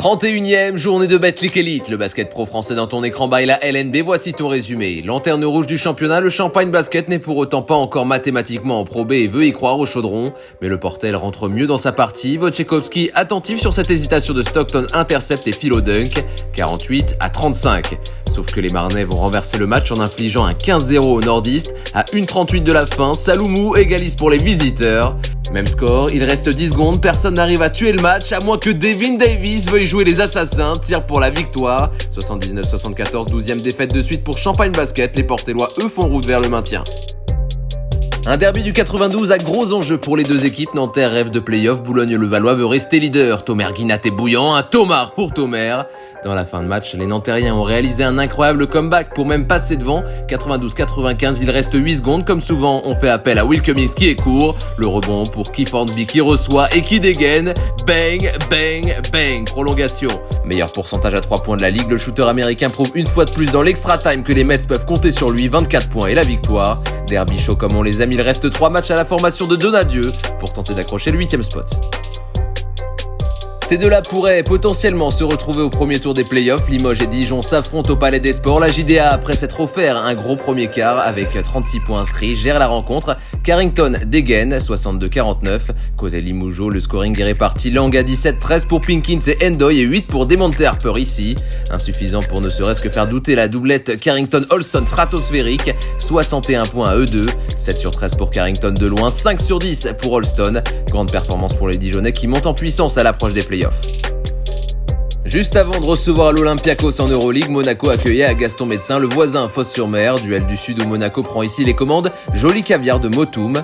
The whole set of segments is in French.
31e journée de Betclic Elite, le basket pro français dans ton écran by la LNB, voici ton résumé. Lanterne rouge du championnat, le Champagne Basket n'est pour autant pas encore mathématiquement en Pro B et veut y croire au chaudron, mais le Portel rentre mieux dans sa partie. Wojciechowski attentif sur cette hésitation de Stockton intercepte et file au dunk, 48-35. Sauf que les Marnais vont renverser le match en infligeant un 15-0 au nordiste. À 1:38 de la fin, Saloumou égalise pour les visiteurs. Même score, il reste 10 secondes, personne n'arrive à tuer le match, à moins que Devin Davis veuille jouer les assassins, tire pour la victoire. 79-74, 12e défaite de suite pour Champagne Basket, les Portellois eux font route vers le maintien. Un derby du 92 à gros enjeux pour les deux équipes. Nanterre rêve de play-off, Boulogne-le-Valois veut rester leader. Tomer Guinat est bouillant, un Tomar pour Tomer. Dans la fin de match, les Nantériens ont réalisé un incroyable comeback pour même passer devant. 92-95, il reste 8 secondes. Comme souvent, on fait appel à Will Cummings qui est court. Le rebond pour Keith Hornsby qui reçoit et qui dégaine. Bang, bang, bang. Prolongation. Meilleur pourcentage à 3 points de la ligue, le shooter américain prouve une fois de plus dans l'extra time que les Mets peuvent compter sur lui. 24 points et la victoire. Derby chaud comme on les aime, il reste 3 matchs à la formation de Donadieu pour tenter d'accrocher le 8e spot. Ces deux-là pourraient potentiellement se retrouver au premier tour des playoffs. Limoges et Dijon s'affrontent au Palais des Sports. La JDA, après s'être offert un gros premier quart avec 36 points inscrits, gère la rencontre. Carrington dégaine, 62-49. Côté Limoujo, le scoring est réparti. Lang à 17, 13 pour Pinkins et Endoy et 8 pour Demonte Harper ici. Insuffisant pour ne serait-ce que faire douter la doublette Carrington-Holston stratosphérique. 61 points à eux deux. 7 sur 13 pour Carrington de loin, 5 sur 10 pour Holston. Grande performance pour les Dijonnais qui montent en puissance à l'approche des playoffs. Juste avant de recevoir l'Olympiakos en Euroleague, Monaco accueillait à Gaston Médecin le voisin Fos-sur-Mer. Duel du Sud où Monaco prend ici les commandes. Joli caviar de Motoum.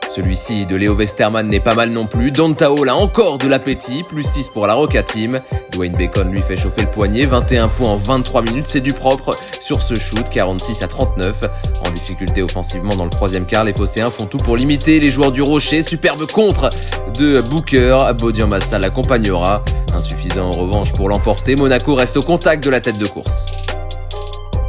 Celui-ci de Léo Westerman n'est pas mal non plus. Dontao a encore de l'appétit, plus 6 pour la Roca Team. Dwayne Bacon lui fait chauffer le poignet, 21 points en 23 minutes, c'est du propre sur ce shoot, 46-39. En difficulté offensivement dans le troisième quart, les Phocéens font tout pour limiter les joueurs du Rocher. Superbe contre de Booker, Bodian Massa l'accompagnera. Insuffisant en revanche pour l'emporter, Monaco reste au contact de la tête de course.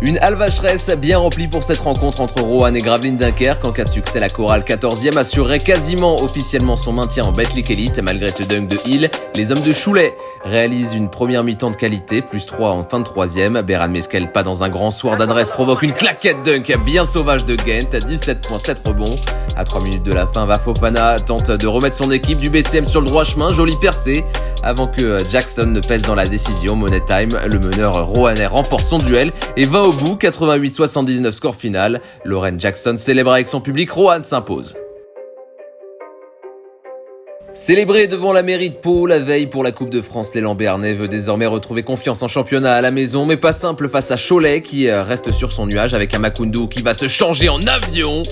Une alvacheresse bien remplie pour cette rencontre entre Roanne et Gravelines Dunkerque. En cas de succès, la chorale 14e assurerait quasiment officiellement son maintien en Betclic Elite. Malgré ce dunk de Hill, les hommes de Chouley réalisent une première mi-temps de qualité, plus 3 en fin de troisième. Beran Mesquel, pas dans un grand soir d'adresse, provoque une claquette dunk bien sauvage de Gent, 17.7 rebonds. À 3 minutes de la fin, Vafofana tente de remettre son équipe du BCM sur le droit chemin, joli percé. Avant que Jackson ne pèse dans la décision, Money Time, le meneur roannais remporte son duel et va au bout, 88-79 score final. Lauren Jackson célèbre avec son public, Roanne s'impose. Célébré devant la mairie de Pau, la veille pour la Coupe de France, l'élan béarnais veut désormais retrouver confiance en championnat à la maison, mais pas simple face à Cholet qui reste sur son nuage avec un Makoundou qui va se changer en avion.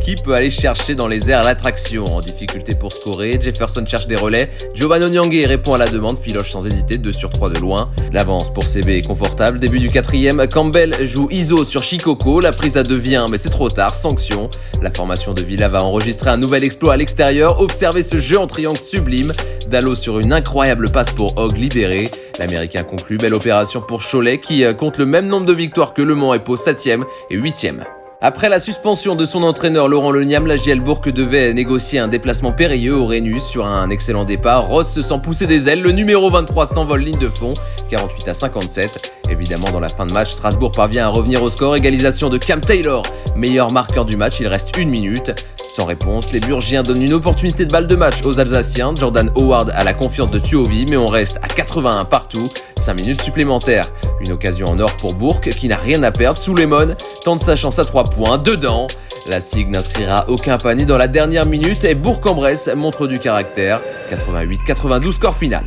Qui peut aller chercher dans les airs l'attraction. En difficulté pour scorer, Jefferson cherche des relais. Giovanni Onyangé répond à la demande, filoche sans hésiter, 2 sur 3 de loin. L'avance pour CB est confortable. Début du 4e, Campbell joue ISO sur Chikoko. La prise à 2 vient, mais c'est trop tard, sanction. La formation de Villa va enregistrer un nouvel exploit à l'extérieur. Observez ce jeu en triangle sublime. Dallo sur une incroyable passe pour Hogg libéré. L'Américain conclut, belle opération pour Cholet qui compte le même nombre de victoires que Le Mans et Pau, 7e et 8e. Après la suspension de son entraîneur Laurent Leniam, la JL Bourg devait négocier un déplacement périlleux au Rhenus sur un excellent départ. Ross se sent pousser des ailes, le numéro 23 s'envole ligne de fond, 48-57. Évidemment, dans la fin de match, Strasbourg parvient à revenir au score. Égalisation de Cam Taylor, meilleur marqueur du match, il reste 1 minute. Sans réponse, les Burgiens donnent une opportunité de balle de match aux Alsaciens. Jordan Howard a la confiance de Tuovi, mais on reste à 81 partout. 5 minutes supplémentaires. Une occasion en or pour Bourg qui n'a rien à perdre. Souleymon tente sa chance à 3 points. Dedans, la SIG n'inscrira aucun panier dans la dernière minute et Bourg-en-Bresse montre du caractère. 88-92 score final.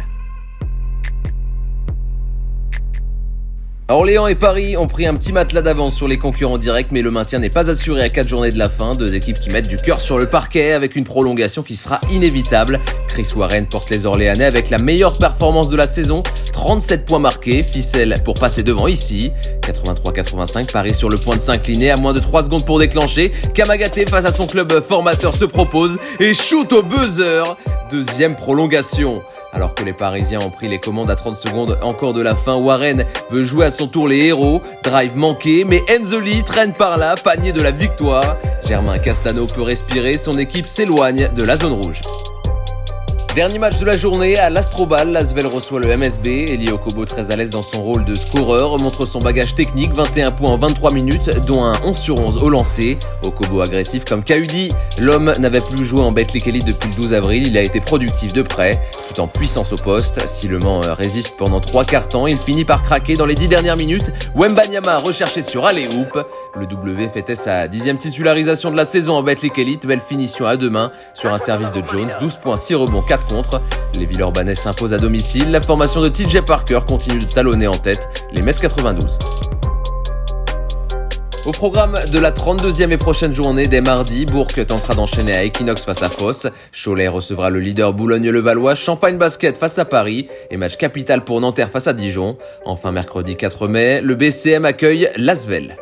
Orléans et Paris ont pris un petit matelas d'avance sur les concurrents directs, mais le maintien n'est pas assuré à 4 journées de la fin. Deux équipes qui mettent du cœur sur le parquet avec une prolongation qui sera inévitable. Chris Warren porte les Orléanais avec la meilleure performance de la saison. 37 points marqués, ficelle pour passer devant ici. 83-85, Paris sur le point de s'incliner à moins de 3 secondes pour déclencher. Kamagaté face à son club formateur se propose et shoot au buzzer. Deuxième prolongation. Alors que les Parisiens ont pris les commandes à 30 secondes encore de la fin, Warren veut jouer à son tour les héros. Drive manqué, mais Enzoli traîne par là, panier de la victoire. Germain Castano peut respirer, son équipe s'éloigne de la zone rouge. Dernier match de la journée à l'Astrobal, l'Asvel reçoit le MSB. Eli Okobo, très à l'aise dans son rôle de scoreur, montre son bagage technique, 21 points en 23 minutes, dont un 11 sur 11 au lancer. Okobo agressif comme Kahudi, l'homme n'avait plus joué en Betclic Elite depuis le 12 avril, il a été productif de près, tout en puissance au poste. Si Le Mans résiste pendant 3 quarts temps, il finit par craquer dans les 10 dernières minutes. Wembanyama recherché sur alley-oop. Le W fêtait sa 10e titularisation de la saison en Betclic Elite, belle finition à deux mains sur un service de Jones, 12 points, 6 rebonds, 4 contre. Les Villeurbanais s'imposent à domicile. La formation de TJ Parker continue de talonner en tête les Mets 92. Au programme de la 32e et prochaine journée, dès mardi, Bourg tentera d'enchaîner à Equinox face à Foss. Cholet recevra le leader Boulogne-le-Valois, Champagne Basket face à Paris et match capital pour Nanterre face à Dijon. Enfin, mercredi 4 mai, le BCM accueille l'Asvel.